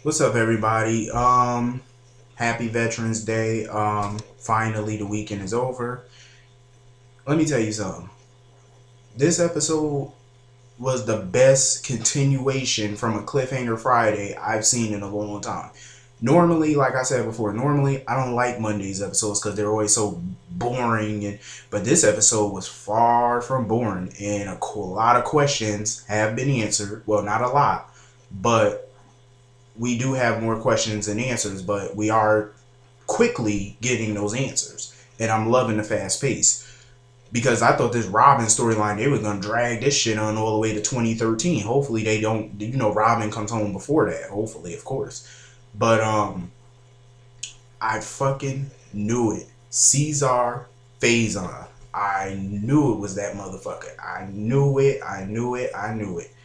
What's up, everybody? Happy Veterans Day. Finally, the weekend is over. Let me tell you something. This episode was the best continuation from a cliffhanger Friday I've seen in a long time. Normally, like I said before, normally I don't like Monday's episodes because they're always so boring. But this episode was far from boring, and a lot of questions have been answered. Well, not a lot, but we do have more questions than answers, but we are quickly getting those answers. And I'm loving the fast pace. Because I thought this Robin storyline, they were going to drag this shit on all the way to 2013. Hopefully they don't, Robin comes home before that. Hopefully, of course. But I fucking knew it. Caesar Faison. I knew it was that motherfucker. I knew it. I knew it. I knew it.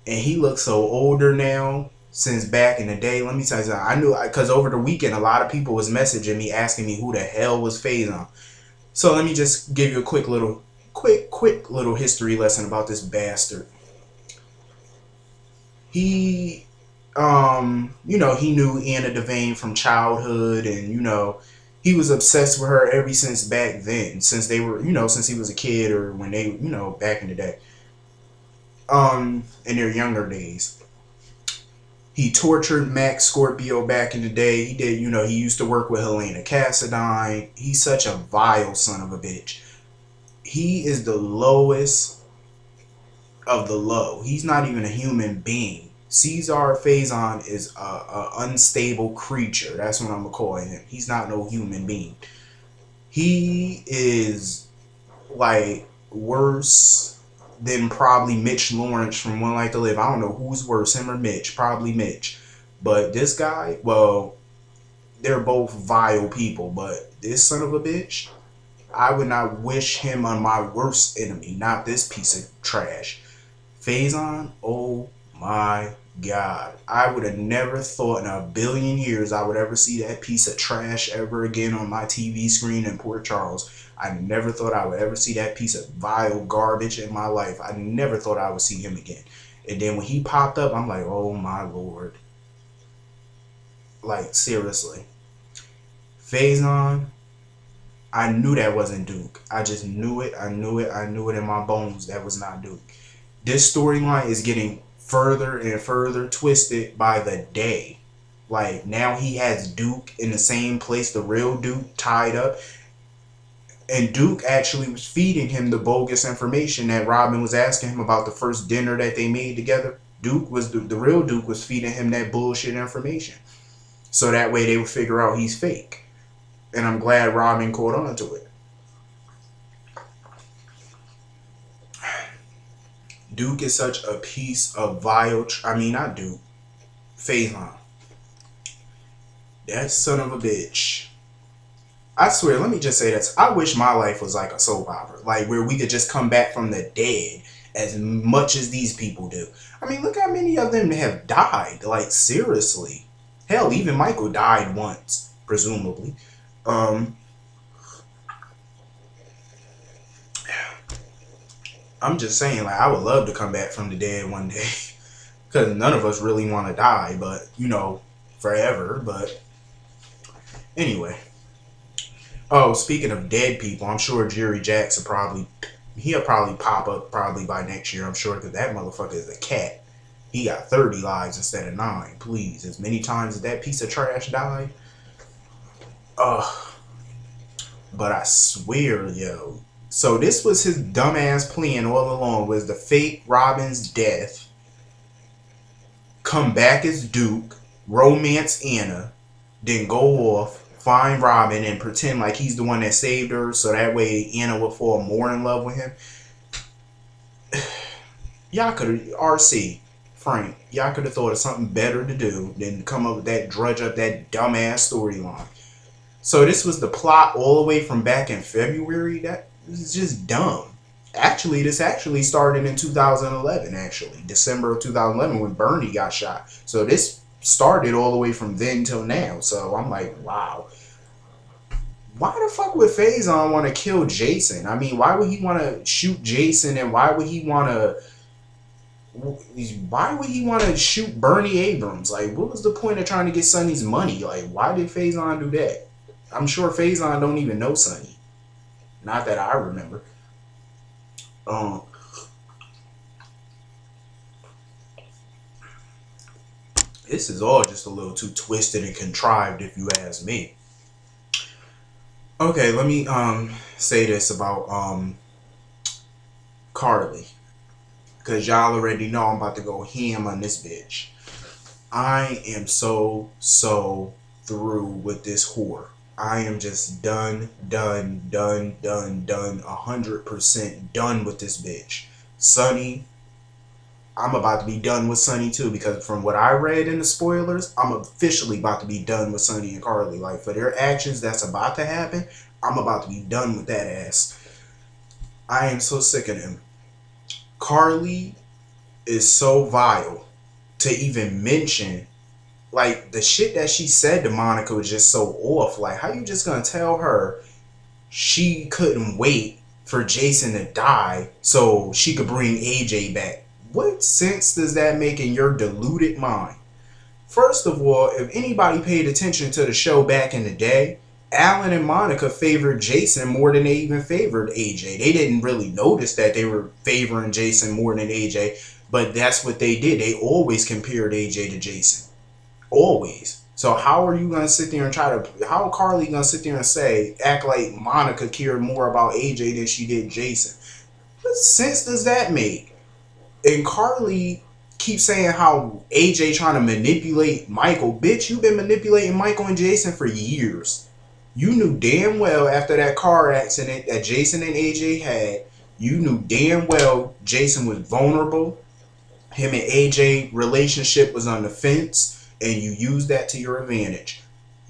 And he looks so older now since back in the day. Let me tell you something. I knew because over the weekend a lot of people was messaging me asking me who the hell was Faison. So let me just give you a quick little history lesson about this bastard. He he knew Anna Devane from childhood, and he was obsessed with her ever since back then, since they were, since he was a kid or when they, back in the day. In their younger days. He tortured Max Scorpio back in the day. He did, he used to work with Helena Cassadine. He's such a vile son of a bitch. He is the lowest of the low. He's not even a human being. Caesar Faison is a unstable creature. That's what I'm gonna call him. He's not no human being. He is like worse than probably Mitch Lawrence from One Life to Live. I don't know who's worse, him or Mitch. Probably Mitch. But this guy, well, they're both vile people. But this son of a bitch, I would not wish him on my worst enemy. Not this piece of trash. Faison, oh my God. I would have never thought in a billion years I would ever see that piece of trash ever again on my TV screen in Port Charles. I never thought I would ever see that piece of vile garbage in my life. I never thought I would see him again. And then when he popped up, I'm like, oh my Lord. Like, seriously. Faison, I knew that wasn't Duke. I just knew it. I knew it. I knew it in my bones. That was not Duke. This storyline is getting further and further twisted by the day. Like, now he has Duke in the same place the real Duke tied up. And Duke actually was feeding him the bogus information that Robin was asking him about the first dinner that they made together. Duke was the real Duke was feeding him that bullshit information. So that way they would figure out he's fake. And I'm glad Robin caught on to it. Duke is such a piece of vile... not Duke. Faison. That son of a bitch. I swear, let me just say this. I wish my life was like a soap opera. Like, where we could just come back from the dead as much as these people do. I mean, look how many of them have died. Like, seriously. Hell, even Michael died once, presumably. I'm just saying, like, I would love to come back from the dead one day. Because none of us really want to die, but, forever. But, anyway. Oh, speaking of dead people, I'm sure Jerry Jackson he'll probably pop up probably by next year, I'm sure, because that motherfucker is a cat. He got 30 lives instead of 9. Please, as many times as that piece of trash died. Ugh. But I swear, yo. So this was his dumbass plan all along, was to fake Robin's death, come back as Duke, romance Anna, then go off, find Robin, and pretend like he's the one that saved her, so that way Anna would fall more in love with him. Y'all could have, RC, Frank, y'all could have thought of something better to do than come up with that, drudge up that dumbass storyline. So this was the plot all the way from back in February. That is just dumb. Actually, this actually started in 2011, actually. December of 2011 when Bernie got shot. So this started all the way from then till now. So I'm like, wow. Why the fuck would Faison want to kill Jason? I mean, why would he want to shoot Jason, and why would he want Why would he want to shoot Bernie Abrams? Like, what was the point of trying to get Sonny's money? Like, why did Faison do that? I'm sure Faison don't even know Sonny. Not that I remember. This is all just a little too twisted and contrived, if you ask me. Okay, let me say this about Carly, because y'all already know I'm about to go ham on this bitch. I am so through with this whore. I am just done, 100% done with this bitch. Sonny, I'm about to be done with Sonny too, because from what I read in the spoilers, I'm officially about to be done with Sonny and Carly. Like, for their actions that's about to happen, I'm about to be done with that ass. I am so sick of them. Carly is so vile to even mention. Like, the shit that she said to Monica was just so off. Like, how you just gonna tell her she couldn't wait for Jason to die so she could bring AJ back? What sense does that make in your deluded mind? First of all, if anybody paid attention to the show back in the day, Alan and Monica favored Jason more than they even favored AJ. They didn't really notice that they were favoring Jason more than AJ, but that's what they did. They always compared AJ to Jason. Always. So how are you going to sit there and how Carly going to sit there and act like Monica cared more about AJ than she did Jason? What sense does that make? And Carly keeps saying how AJ trying to manipulate Michael. Bitch, you've been manipulating Michael and Jason for years. You knew damn well after that car accident that Jason and AJ had, you knew damn well Jason was vulnerable. Him and AJ relationship was on the fence, and you used that to your advantage.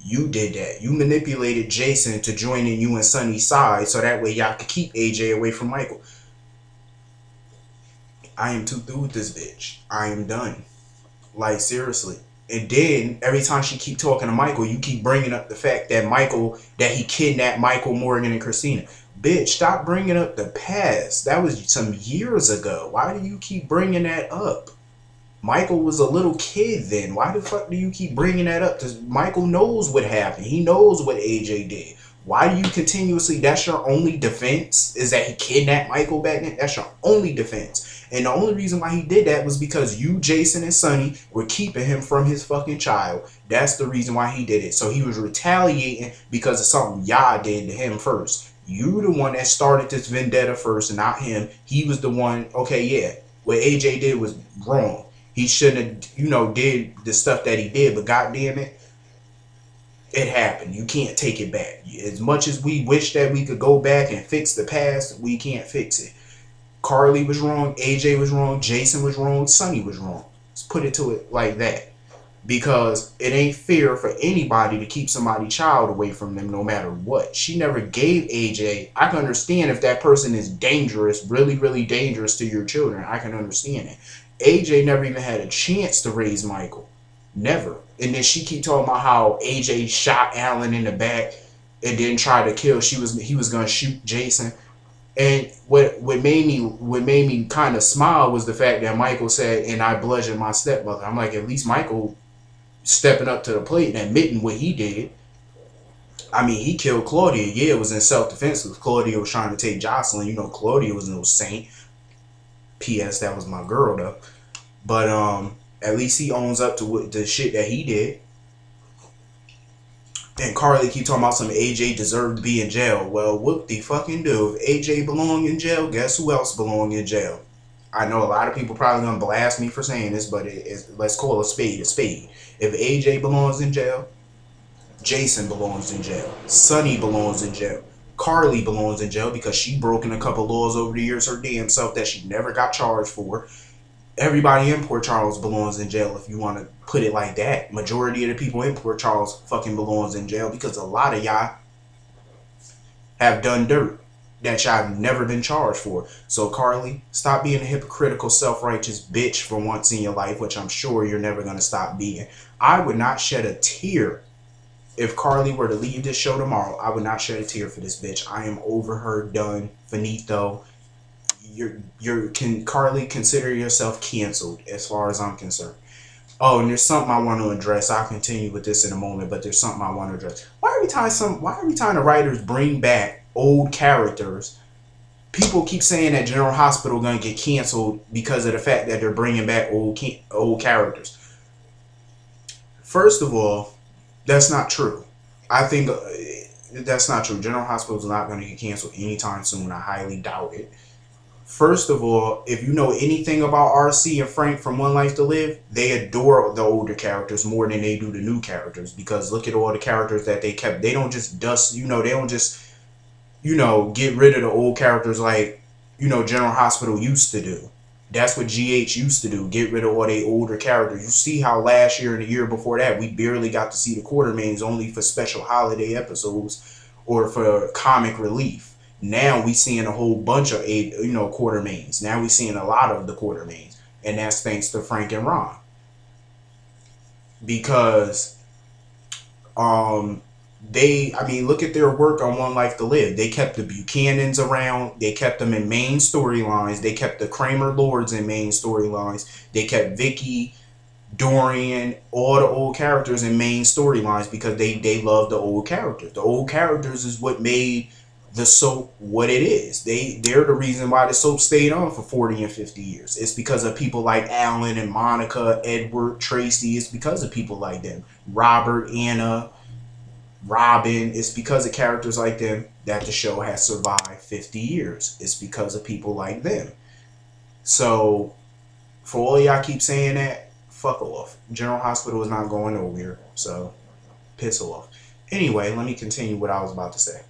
You did that. You manipulated Jason to join in you and Sonny's side so that way y'all could keep AJ away from Michael. I am too through with this bitch. I am done. Like, seriously. And then every time she keep talking to Michael, you keep bringing up the fact that he kidnapped Michael, Morgan, and Christina. Bitch, stop bringing up the past. That was some years ago. Why do you keep bringing that up? Michael was a little kid then. Why the fuck do you keep bringing that up? Because Michael knows what happened. He knows what AJ did. Why do you continuously, that's your only defense, is that he kidnapped Michael back then? That's your only defense. And the only reason why he did that was because you, Jason, and Sonny were keeping him from his fucking child. That's the reason why he did it. So he was retaliating because of something y'all did to him first. You the one that started this vendetta first, not him. He was the one, okay, yeah, what AJ did was wrong. He shouldn't have, did the stuff that he did, but goddamn it, it happened. You can't take it back. As much as we wish that we could go back and fix the past, we can't fix it. Carly was wrong, AJ was wrong, Jason was wrong, Sonny was wrong. Let's put it to it like that. Because it ain't fair for anybody to keep somebody's child away from them no matter what. She never gave AJ. I can understand if that person is dangerous, really, really dangerous to your children. I can understand it. AJ never even had a chance to raise Michael. Never. And then she keep talking about how AJ shot Alan in the back and then tried to kill. He was gonna shoot Jason. And what made me kind of smile was the fact that Michael said, and I bludgeoned my stepmother. I'm like, at least Michael stepping up to the plate and admitting what he did. I mean, he killed Claudia. Yeah, it was in self-defense because Claudia was trying to take Jocelyn. Claudia was no saint. P.S. That was my girl though. But at least he owns up to the shit that he did. And Carly keep talking about some AJ deserved to be in jail. Well, what the fucking do? If AJ belong in jail, guess who else belong in jail? I know a lot of people probably gonna blast me for saying this, but let's call a spade a spade. If AJ belongs in jail, Jason belongs in jail. Sonny belongs in jail. Carly belongs in jail because she broken a couple laws over the years her damn self that she never got charged for. Everybody in Port Charles belongs in jail if you want to put it like that. Majority of the people in Port Charles fucking belongs in jail because a lot of y'all have done dirt that y'all have never been charged for. So Carly, stop being a hypocritical, self-righteous bitch for once in your life, which I'm sure you're never going to stop being. I would not shed a tear if Carly were to leave this show tomorrow. I would not shed a tear for this bitch. I am over her, done, finito. can Carly consider yourself canceled as far as I'm concerned. Oh, and there's something I want to address. I'll continue with this in a moment, but there's something I want to address. Why every time the writers bring back old characters, people keep saying that General Hospital gonna get canceled because of the fact that they're bringing back old characters? First of all, that's not true. I think that's not true. General Hospital is not going to get canceled anytime soon. I highly doubt it. First of all, if you know anything about RC and Frank from One Life to Live, they adore the older characters more than they do the new characters. Because look at all the characters that they kept. They don't just dust, they don't just, get rid of the old characters like, General Hospital used to do. That's what GH used to do. Get rid of all they older characters. You see how last year and the year before that, we barely got to see the quartermaines only for special holiday episodes or for comic relief. Now we seeing a whole bunch of quartermaines. Now we seeing a lot of the quartermaines, and that's thanks to Frank and Ron. Because look at their work on One Life to Live. They kept the Buchanans around. They kept them in main storylines. They kept the Kramer Lords in main storylines. They kept Vicky, Dorian, all the old characters in main storylines because they love the old characters. The old characters is what made the soap what it is. They're the reason why the soap stayed on for 40 and 50 years. It's because of people like Alan and Monica, Edward, Tracy. It's because of people like them. Robert, Anna, Robin. It's because of characters like them that the show has survived 50 years. It's because of people like them. So for all y'all keep saying that, fuck off. General Hospital is not going nowhere, so piss off. Anyway, let me continue what I was about to say.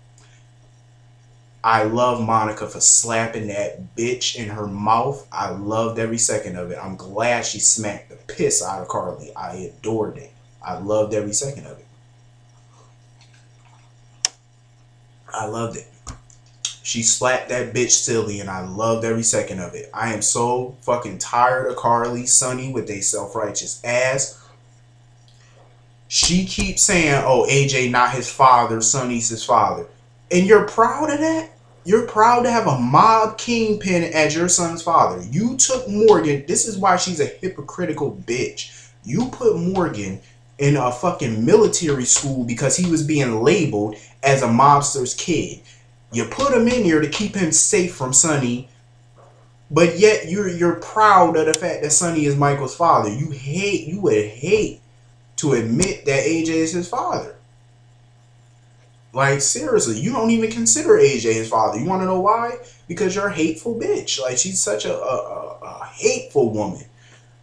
I love Monica for slapping that bitch in her mouth. I loved every second of it. I'm glad she smacked the piss out of Carly. I adored it. I loved every second of it. I loved it. She slapped that bitch silly, and I loved every second of it. I am so fucking tired of Carly, Sonny with they self-righteous ass. She keeps saying, oh, AJ not his father, Sonny's his father. And you're proud of that? You're proud to have a mob kingpin as your son's father. You took Morgan. This is why she's a hypocritical bitch. You put Morgan in a fucking military school because he was being labeled as a mobster's kid. You put him in here to keep him safe from Sonny, but yet you're proud of the fact that Sonny is Michael's father. You would hate to admit that AJ is his father. Like, seriously, you don't even consider AJ his father. You want to know why? Because you're a hateful bitch. Like, she's such a hateful woman.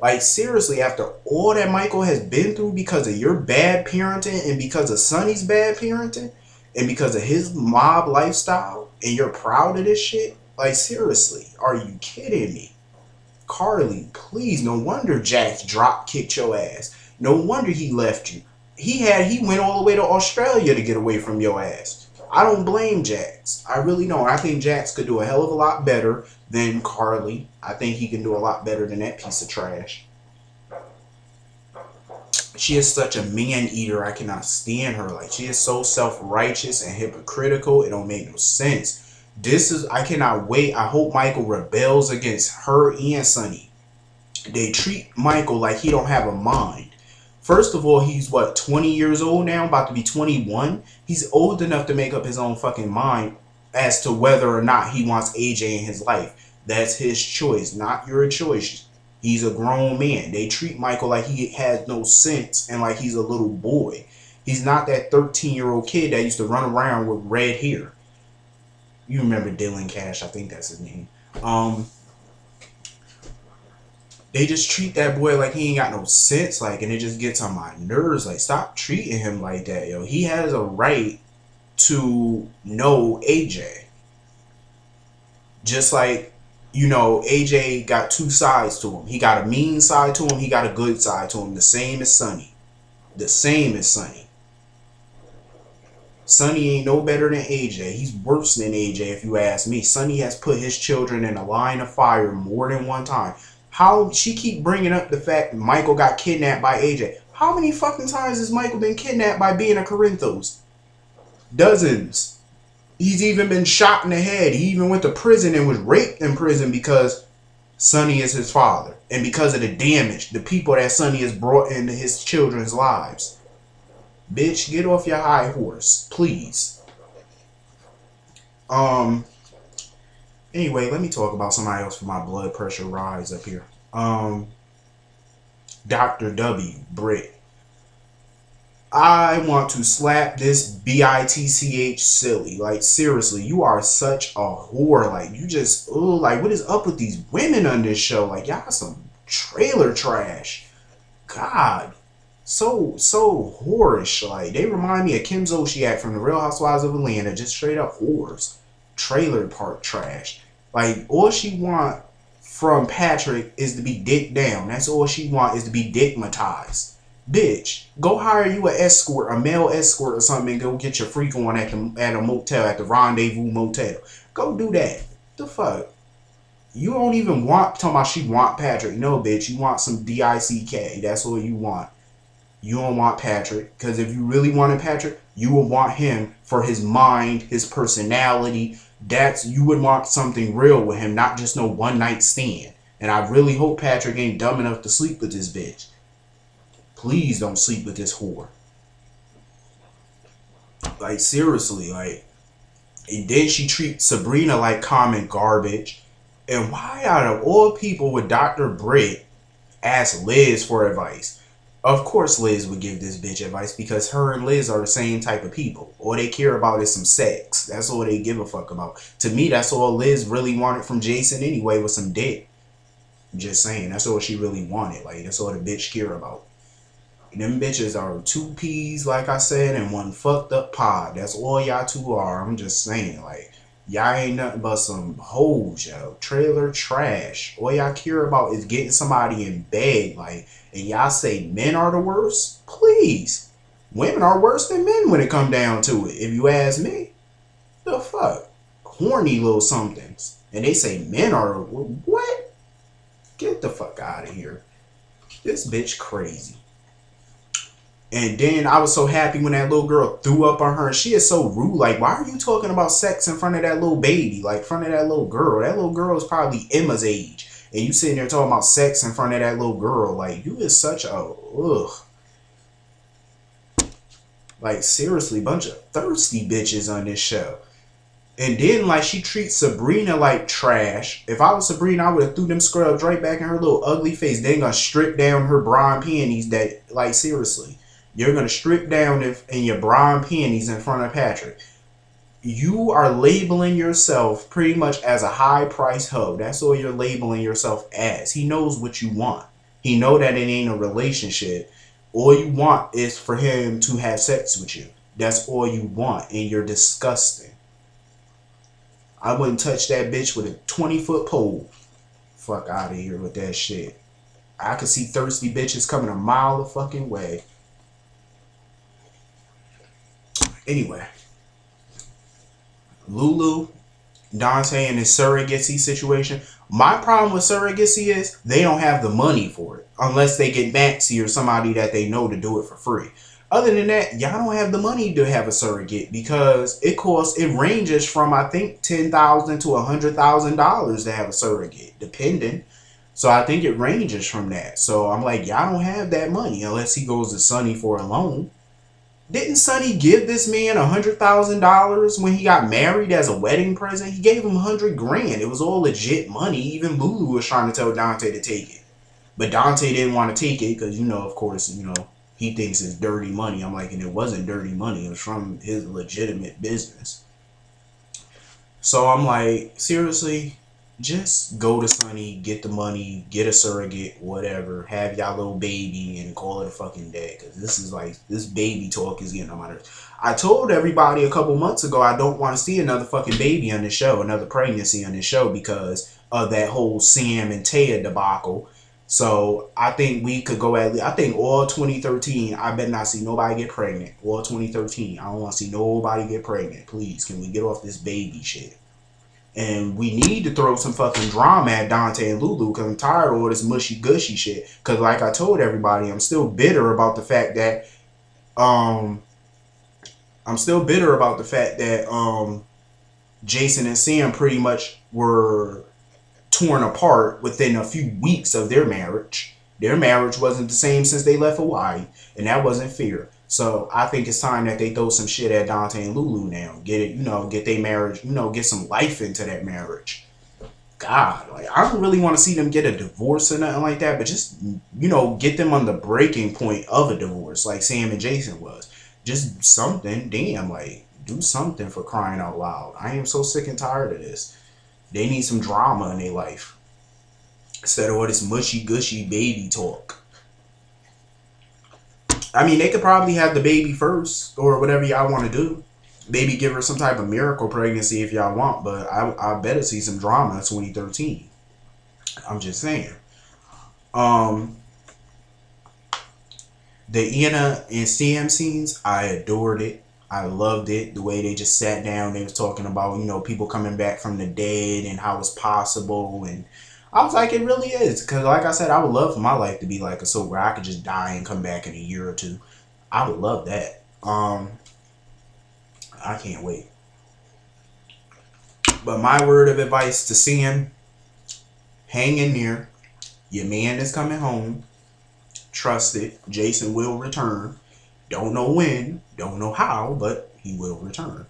Like, seriously, after all that Michael has been through because of your bad parenting and because of Sonny's bad parenting and because of his mob lifestyle, and you're proud of this shit? Like, seriously, are you kidding me? Carly, please, no wonder Jax drop kicked your ass. No wonder he left you. He went all the way to Australia to get away from your ass. I don't blame Jax. I really don't. I think Jax could do a hell of a lot better than Carly. I think he can do a lot better than that piece of trash. She is such a man-eater. I cannot stand her. Like, she is so self-righteous and hypocritical. It don't make no sense. I cannot wait. I hope Michael rebels against her and Sonny. They treat Michael like he don't have a mind. First of all, he's what, 20 years old now, about to be 21. He's old enough to make up his own fucking mind as to whether or not he wants AJ in his life. That's his choice, not your choice. He's a grown man. They treat Michael like he has no sense and like he's a little boy. He's not that 13-year-old kid that used to run around with red hair. You remember Dylan Cash, I think that's his name. They just treat that boy like he ain't got no sense, like, and it just gets on my nerves. Like, stop treating him like that, yo. He has a right to know AJ. Just like, AJ got two sides to him. He got a mean side to him. He got a good side to him. The same as Sonny. The same as Sonny. Sonny ain't no better than AJ. He's worse than AJ, if you ask me. Sonny has put his children in a line of fire more than one time. How she keep bringing up the fact that Michael got kidnapped by AJ. How many fucking times has Michael been kidnapped by being a Corinthos? Dozens. He's even been shot in the head. He even went to prison and was raped in prison because Sonny is his father. And because of the damage, the people that Sonny has brought into his children's lives. Bitch, get off your high horse, please. Anyway, let me talk about somebody else for my blood pressure rise up here. Dr. W, Britt. I want to slap this bitch silly. Like, seriously, you are such a whore. Like, you just, oh, like, what is up with these women on this show? Like, y'all some trailer trash. God, so whorish. Like, they remind me of Kim Zolciak from the Real Housewives of Atlanta. Just straight up whores. Trailer park trash. Like, all she want from Patrick is to be dicked down. That's all she want, is to be dickmatized. Bitch, go hire you an escort, a male escort or something, and go get your freak on at a motel, at the Rendezvous Motel. Go do that. The fuck? You don't even want, talking about she want Patrick. No, bitch, you want some DICK. That's all you want. You don't want Patrick, because if you really wanted Patrick, you would want him for his mind, his personality. You would want something real with him, not just no one night stand. And I really hope Patrick ain't dumb enough to sleep with this bitch. Please don't sleep with this whore. Like, seriously, like. And then she treats Sabrina like common garbage. And why out of all people would Dr. Britt ask Liz for advice? Of course Liz would give this bitch advice, because her and Liz are the same type of people. All they care about is some sex. That's all they give a fuck about. To me, that's all Liz really wanted from Jason anyway, was some dick. I'm just saying, that's all she really wanted. Like, that's all the bitch care about. Them bitches are two peas, like I said, and one fucked up pod. That's all y'all two are. I'm just saying, like, y'all ain't nothing but some hoes, yo. Trailer trash. All y'all care about is getting somebody in bed, like, and y'all say men are the worst? Please. Women are worse than men when it come down to it, if you ask me. The fuck? Horny little somethings. And they say men are, what? Get the fuck out of here. This bitch crazy. And then I was so happy when that little girl threw up on her. She is so rude. Like, why are you talking about sex in front of that little baby? Like, in front of that little girl. That little girl is probably Emma's age. And you sitting there talking about sex in front of that little girl. Like, you is such a, ugh. Like, seriously, bunch of thirsty bitches on this show. And then, like, she treats Sabrina like trash. If I was Sabrina, I would have threw them scrubs right back in her little ugly face. Then gonna strip down her bra and panties. That, like, seriously. You're going to strip down in your bra and panties in front of Patrick. You are labeling yourself pretty much as a high-priced hoe. That's all you're labeling yourself as. He knows what you want. He know that it ain't a relationship. All you want is for him to have sex with you. That's all you want. And you're disgusting. I wouldn't touch that bitch with a 20-foot pole. Fuck out of here with that shit. I could see thirsty bitches coming a mile a fucking way. Anyway, Lulu, Dante, and his surrogacy situation. My problem with surrogacy is they don't have the money for it. Unless they get Maxie or somebody that they know to do it for free. Other than that, y'all don't have the money to have a surrogate, because it ranges from, I think, $10,000 to $100,000 to have a surrogate, depending. So I think it ranges from that. So I'm like, y'all don't have that money unless he goes to Sonny for a loan. Didn't Sonny give this man $100,000 when he got married as a wedding present? He gave him $100 grand. It was all legit money. Even Lulu was trying to tell Dante to take it. But Dante didn't want to take it because, of course, he thinks it's dirty money. I'm like, and it wasn't dirty money. It was from his legitimate business. So I'm like, seriously, just go to Sonny, get the money, get a surrogate, whatever, have y'all little baby and call it a fucking day. Because this is like, this baby talk is getting on my nerves. I told everybody a couple months ago I don't want to see another fucking baby on this show, another pregnancy on this show, because of that whole Sam and Taya debacle. So I think we could go I think all 2013, I better not see nobody get pregnant. All 2013, I don't want to see nobody get pregnant. Please, can we get off this baby shit? And we need to throw some fucking drama at Dante and Lulu, because I'm tired of all this mushy-gushy shit. Because like I told everybody, I'm still bitter about the fact that Jason and Sam pretty much were torn apart within a few weeks of their marriage. Their marriage wasn't the same since they left Hawaii, and that wasn't fair. So I think it's time that they throw some shit at Dante and Lulu now. Get it, get their marriage, get some life into that marriage. God, like I don't really want to see them get a divorce or nothing like that, but just get them on the breaking point of a divorce, like Sam and Jason was. Just something, damn, like do something for crying out loud. I am so sick and tired of this. They need some drama in their life instead of all this mushy gushy baby talk. I mean, they could probably have the baby first or whatever y'all want to do. Maybe give her some type of miracle pregnancy if y'all want, but I better see some drama in 2013. I'm just saying. The Anna and Sam scenes, I adored it. I loved it. The way they just sat down, they was talking about, people coming back from the dead and how it's possible. And I was like, it really is. Because like I said, I would love for my life to be like a soap where I could just die and come back in a year or two. I would love that. I can't wait. But my word of advice to Sam, hang in there. Your man is coming home. Trust it. Jason will return. Don't know when, don't know how, but he will return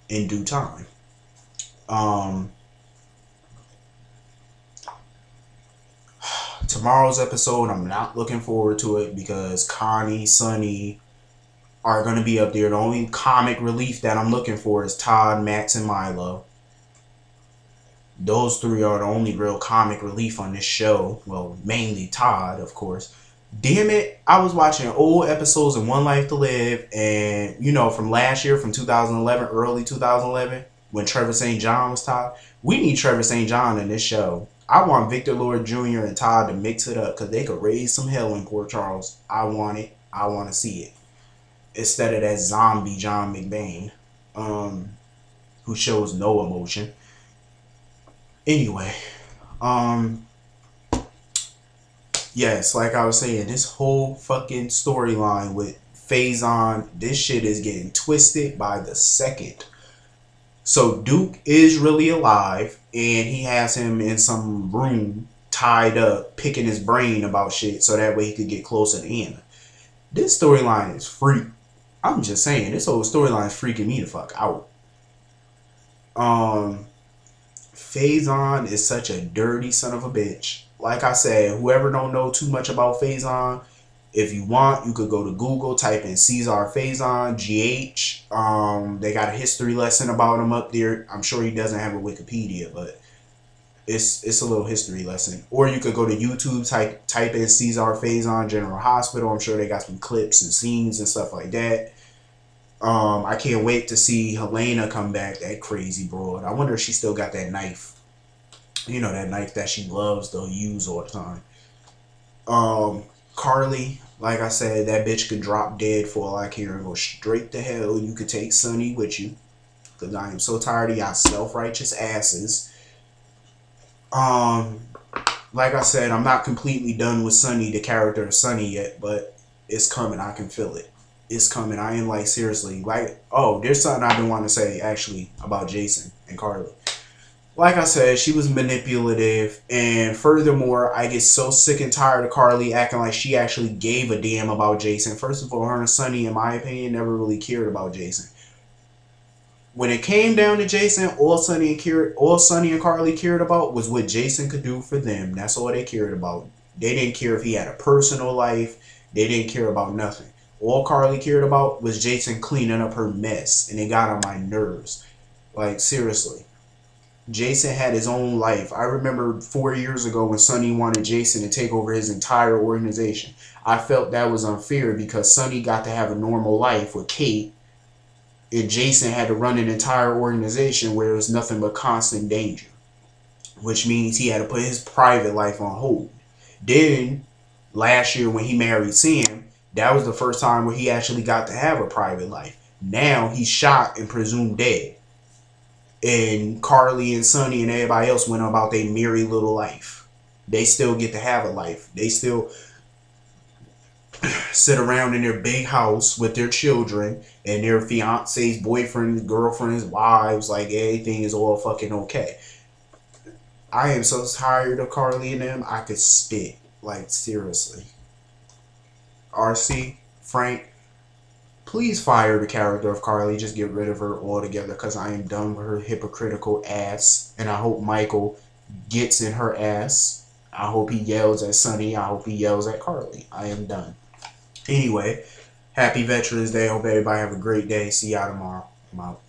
in due time. Tomorrow's episode, I'm not looking forward to it because Connie, Sonny are going to be up there. The only comic relief that I'm looking for is Todd, Max, and Milo. Those three are the only real comic relief on this show. Well, mainly Todd, of course. Damn it, I was watching old episodes of One Life to Live and, from last year, from 2011, early 2011, when Trevor St. John was Todd. We need Trevor St. John in this show. I want Victor Lord Jr. and Todd to mix it up because they could raise some hell in Port Charles. I want it. I want to see it. Instead of that zombie John McBain, who shows no emotion. Anyway, yes, like I was saying, this whole fucking storyline with Faison, this shit is getting twisted by the second. So Duke is really alive, and he has him in some room tied up, picking his brain about shit, so that way he could get closer to Anna. This storyline is freak. I'm just saying, this whole storyline is freaking me the fuck out. Faison is such a dirty son of a bitch. Like I said, whoever don't know too much about Faison, if you want, you could go to Google, type in Cesar Faison, GH. They got a history lesson about him up there. I'm sure he doesn't have a Wikipedia, but it's a little history lesson. Or you could go to YouTube, type in Cesar Faison General Hospital. I'm sure they got some clips and scenes and stuff like that. I can't wait to see Helena come back, that crazy broad. I wonder if she still got that knife. That knife that she loves to use all the time. Carly, like I said, that bitch could drop dead for all I care and go straight to hell. You could take Sonny with you. Because I am so tired of y'all self-righteous asses. Like I said, I'm not completely done with Sonny, the character of Sonny yet, but it's coming. I can feel it. It's coming. I am like, seriously. Like, oh, there's something I've been wanting to say, actually, about Jason and Carly. Like I said, she was manipulative, and furthermore, I get so sick and tired of Carly acting like she actually gave a damn about Jason. First of all, her and Sonny, in my opinion, never really cared about Jason. When it came down to Jason, all Sonny and Carly cared about was what Jason could do for them. That's all they cared about. They didn't care if he had a personal life. They didn't care about nothing. All Carly cared about was Jason cleaning up her mess, and it got on my nerves. Like, seriously. Jason had his own life. I remember 4 years ago when Sonny wanted Jason to take over his entire organization. I felt that was unfair because Sonny got to have a normal life with Kate, and Jason had to run an entire organization where it was nothing but constant danger, which means he had to put his private life on hold. Then, last year when he married Sam, that was the first time where he actually got to have a private life. Now he's shot and presumed dead. And Carly and Sonny and everybody else went about their merry little life. They still get to have a life. They still sit around in their big house with their children and their fiancés, boyfriends, girlfriends, wives, like everything is all fucking okay. I am so tired of Carly and them. I could spit. Like, seriously. RC, Frank, please fire the character of Carly. Just get rid of her altogether because I am done with her hypocritical ass. And I hope Michael gets in her ass. I hope he yells at Sonny. I hope he yells at Carly. I am done. Anyway, happy Veterans Day. Hope everybody have a great day. See y'all tomorrow. I'm out.